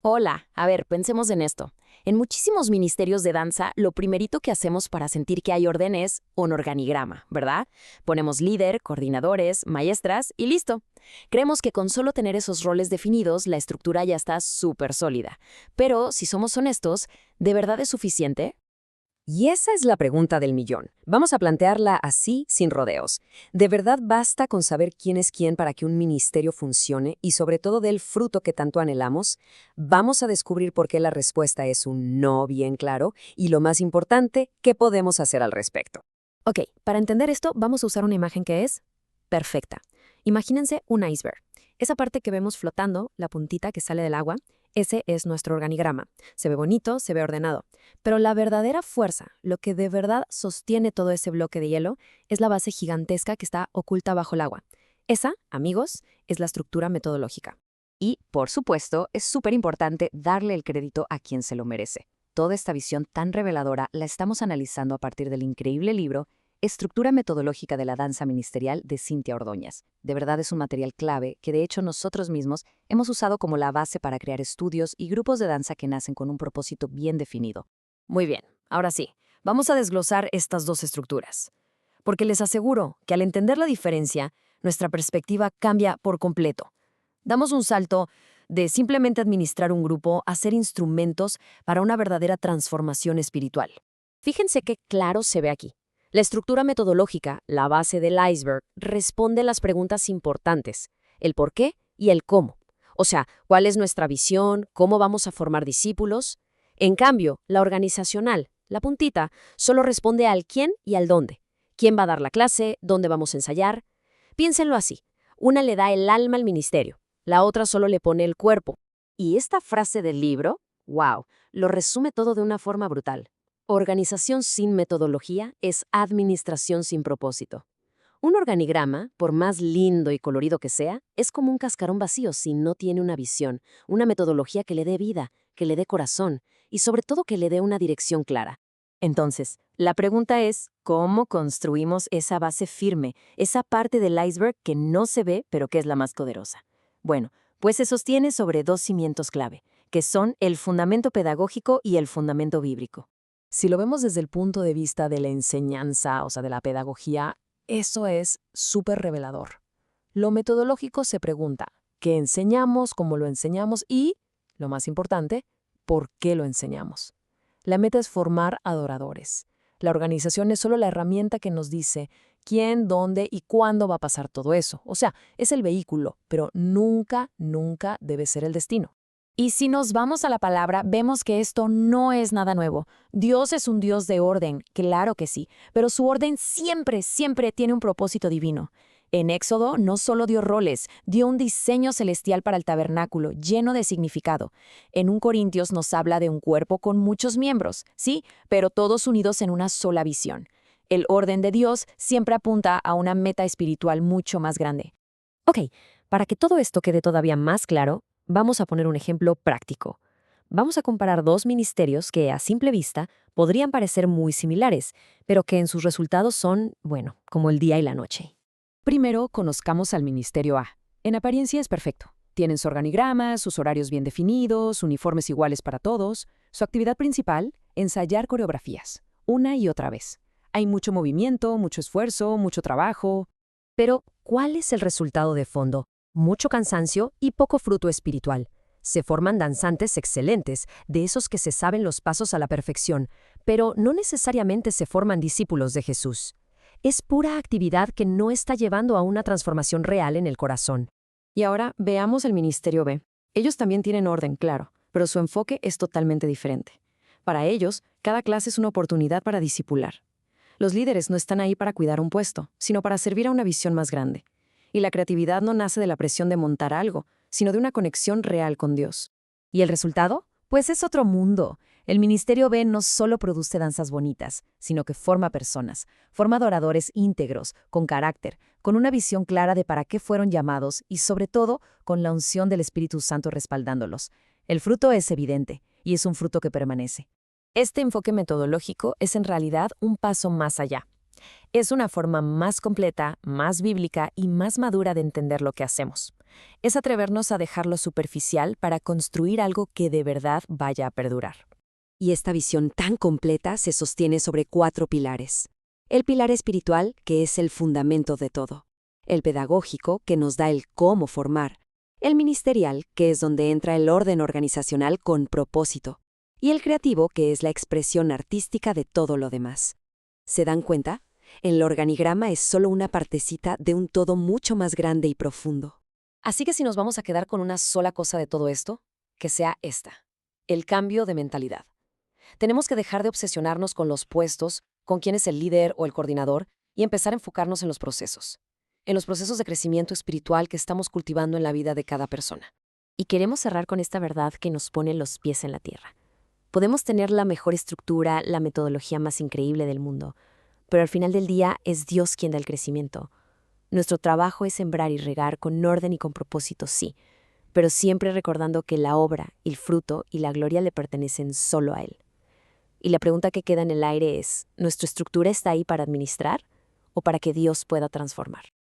Hola, a ver, pensemos en esto. En muchísimos ministerios de danza, lo primerito que hacemos para sentir que hay orden es un organigrama, ¿verdad? Ponemos líder, coordinadores, maestras y listo. Creemos que con solo tener esos roles definidos, la estructura ya está súper sólida. Pero, si somos honestos, ¿de verdad es suficiente? Y esa es la pregunta del millón. Vamos a plantearla así, sin rodeos. ¿De verdad basta con saber quién es quién para que un ministerio funcione y sobre todo dé el fruto que tanto anhelamos? Vamos a descubrir por qué la respuesta es un no bien claro y lo más importante, qué podemos hacer al respecto. Ok, para entender esto vamos a usar una imagen que es perfecta. Imagínense un iceberg. Esa parte que vemos flotando, la puntita que sale del agua, ese es nuestro organigrama. Se ve bonito, se ve ordenado. Pero la verdadera fuerza, lo que de verdad sostiene todo ese bloque de hielo, es la base gigantesca que está oculta bajo el agua. Esa, amigos, es la estructura metodológica. Y, por supuesto, es súper importante darle el crédito a quien se lo merece. Toda esta visión tan reveladora la estamos analizando a partir del increíble libro Estructura metodológica de la danza ministerial de Cynthia Ordóñez. De verdad es un material clave que de hecho nosotros mismos hemos usado como la base para crear estudios y grupos de danza que nacen con un propósito bien definido. Muy bien, ahora sí, vamos a desglosar estas dos estructuras. Porque les aseguro que al entender la diferencia, nuestra perspectiva cambia por completo. Damos un salto de simplemente administrar un grupo a ser instrumentos para una verdadera transformación espiritual. Fíjense qué claro se ve aquí. La estructura metodológica, la base del iceberg, responde las preguntas importantes, el por qué y el cómo. O sea, ¿cuál es nuestra visión? ¿Cómo vamos a formar discípulos? En cambio, la organizacional, la puntita, solo responde al quién y al dónde. ¿Quién va a dar la clase? ¿Dónde vamos a ensayar? Piénsenlo así. Una le da el alma al ministerio, la otra solo le pone el cuerpo. Y esta frase del libro, wow, lo resume todo de una forma brutal. Organización sin metodología es administración sin propósito. Un organigrama, por más lindo y colorido que sea, es como un cascarón vacío si no tiene una visión, una metodología que le dé vida, que le dé corazón y sobre todo que le dé una dirección clara. Entonces, la pregunta es, ¿cómo construimos esa base firme, esa parte del iceberg que no se ve pero que es la más poderosa? Bueno, pues se sostiene sobre dos cimientos clave, que son el fundamento pedagógico y el fundamento bíblico. Si lo vemos desde el punto de vista de la enseñanza, o sea, de la pedagogía, eso es súper revelador. Lo metodológico se pregunta, ¿qué enseñamos, cómo lo enseñamos y, lo más importante, por qué lo enseñamos? La meta es formar adoradores. La organización es solo la herramienta que nos dice quién, dónde y cuándo va a pasar todo eso. O sea, es el vehículo, pero nunca, nunca debe ser el destino. Y si nos vamos a la palabra, vemos que esto no es nada nuevo. Dios es un Dios de orden, claro que sí, pero su orden siempre, siempre tiene un propósito divino. En Éxodo no solo dio roles, dio un diseño celestial para el tabernáculo, lleno de significado. En 1 Corintios nos habla de un cuerpo con muchos miembros, sí, pero todos unidos en una sola visión. El orden de Dios siempre apunta a una meta espiritual mucho más grande. Ok, para que todo esto quede todavía más claro, vamos a poner un ejemplo práctico. Vamos a comparar dos ministerios que, a simple vista, podrían parecer muy similares, pero que en sus resultados son, bueno, como el día y la noche. Primero, conozcamos al Ministerio A. En apariencia es perfecto. Tienen su organigrama, sus horarios bien definidos, uniformes iguales para todos. Su actividad principal, ensayar coreografías, una y otra vez. Hay mucho movimiento, mucho esfuerzo, mucho trabajo. Pero, ¿cuál es el resultado de fondo? Mucho cansancio y poco fruto espiritual. Se forman danzantes excelentes, de esos que se saben los pasos a la perfección, pero no necesariamente se forman discípulos de Jesús. Es pura actividad que no está llevando a una transformación real en el corazón. Y ahora veamos el Ministerio B. Ellos también tienen orden, claro, pero su enfoque es totalmente diferente. Para ellos, cada clase es una oportunidad para discipular. Los líderes no están ahí para cuidar un puesto, sino para servir a una visión más grande. Y la creatividad no nace de la presión de montar algo, sino de una conexión real con Dios. ¿Y el resultado? Pues es otro mundo. El Ministerio B no solo produce danzas bonitas, sino que forma personas, forma adoradores íntegros, con carácter, con una visión clara de para qué fueron llamados y sobre todo con la unción del Espíritu Santo respaldándolos. El fruto es evidente, y es un fruto que permanece. Este enfoque metodológico es en realidad un paso más allá. Es una forma más completa, más bíblica y más madura de entender lo que hacemos. es atrevernos a dejar lo superficial para construir algo que de verdad vaya a perdurar. Y esta visión tan completa se sostiene sobre 4 pilares. El pilar espiritual, que es el fundamento de todo. El pedagógico, que nos da el cómo formar. El ministerial, que es donde entra el orden organizacional con propósito. Y el creativo, que es la expresión artística de todo lo demás. ¿Se dan cuenta? El organigrama es solo una partecita de un todo mucho más grande y profundo. Así que si nos vamos a quedar con una sola cosa de todo esto, que sea esta: el cambio de mentalidad. Tenemos que dejar de obsesionarnos con los puestos, con quién es el líder o el coordinador, y empezar a enfocarnos en los procesos de crecimiento espiritual que estamos cultivando en la vida de cada persona. Y queremos cerrar con esta verdad que nos pone los pies en la tierra. Podemos tener la mejor estructura, la metodología más increíble del mundo, pero al final del día es Dios quien da el crecimiento. Nuestro trabajo es sembrar y regar con orden y con propósito, sí, pero siempre recordando que la obra, el fruto y la gloria le pertenecen solo a Él. Y la pregunta que queda en el aire es: ¿nuestra estructura está ahí para administrar o para que Dios pueda transformar?